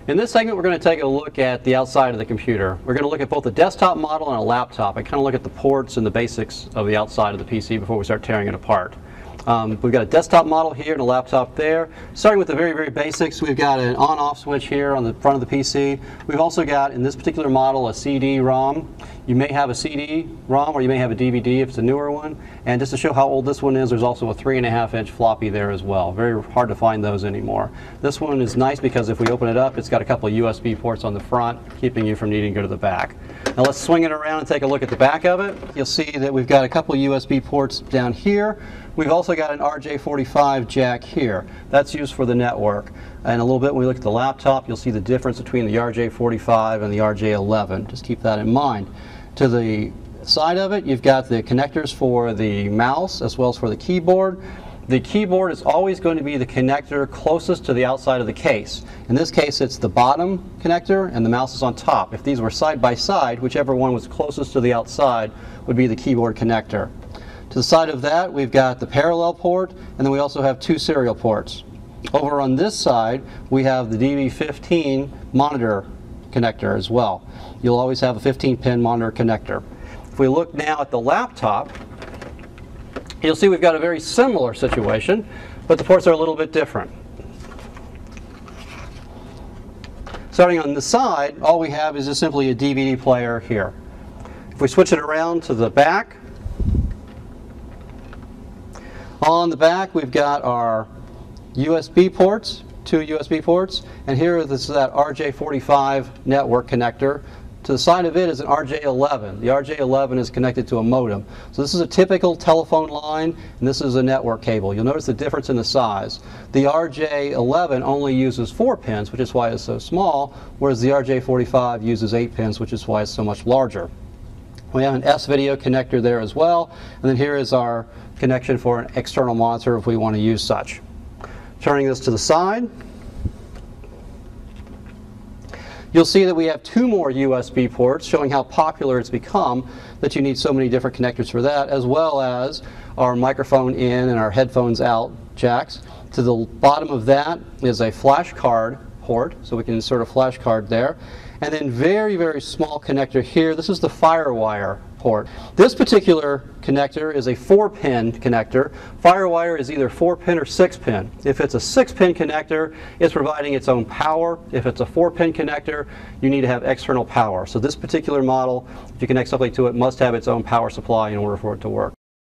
In this segment, we're going to take a look at the outside of the computer. We're going to look at both a desktop model and a laptop and kind of look at the ports and the basics of the outside of the PC before we start tearing it apart. We've got a desktop model here and a laptop there. Starting with the very basics, we've got an on-off switch here on the front of the PC. We've also got, in this particular model, a CD-ROM. You may have a CD-ROM or you may have a DVD if it's a newer one. And just to show how old this one is, there's also a 3.5-inch floppy there as well. Very hard to find those anymore. This one is nice because if we open it up, it's got a couple of USB ports on the front, keeping you from needing to go to the back. Now let's swing it around and take a look at the back of it. You'll see that we've got a couple of USB ports down here. We've also got an RJ45 jack here. That's used for the network. And a little bit when we look at the laptop, you'll see the difference between the RJ45 and the RJ11. Just keep that in mind. To the side of it, you've got the connectors for the mouse as well as for the keyboard. The keyboard is always going to be the connector closest to the outside of the case. In this case, it's the bottom connector and the mouse is on top. If these were side by side, whichever one was closest to the outside would be the keyboard connector. To the side of that, we've got the parallel port, and then we also have two serial ports. Over on this side, we have the DB15 monitor connector as well. You'll always have a 15-pin monitor connector. If we look now at the laptop, you'll see we've got a very similar situation, but the ports are a little bit different. Starting on the side, all we have is just simply a DVD player here. If we switch it around to the back, on the back we've got our USB ports, two USB ports, and here this is that RJ45 network connector. To the side of it is an RJ11. The RJ11 is connected to a modem. So this is a typical telephone line, and this is a network cable. You'll notice the difference in the size. The RJ11 only uses 4 pins, which is why it's so small, whereas the RJ45 uses 8 pins, which is why it's so much larger. We have an S-video connector there as well, and then here is our connection for an external monitor if we want to use such. Turning this to the side, you'll see that we have 2 more USB ports, showing how popular it's become that you need so many different connectors for that, as well as our microphone in and our headphones out jacks. To the bottom of that is a flash card port, so we can insert a flash card there. And then very small connector here. This is the FireWire port. This particular connector is a 4-pin connector. FireWire is either 4-pin or 6-pin. If it's a 6-pin connector, it's providing its own power. If it's a 4-pin connector, you need to have external power. So this particular model, if you connect something to it, must have its own power supply in order for it to work.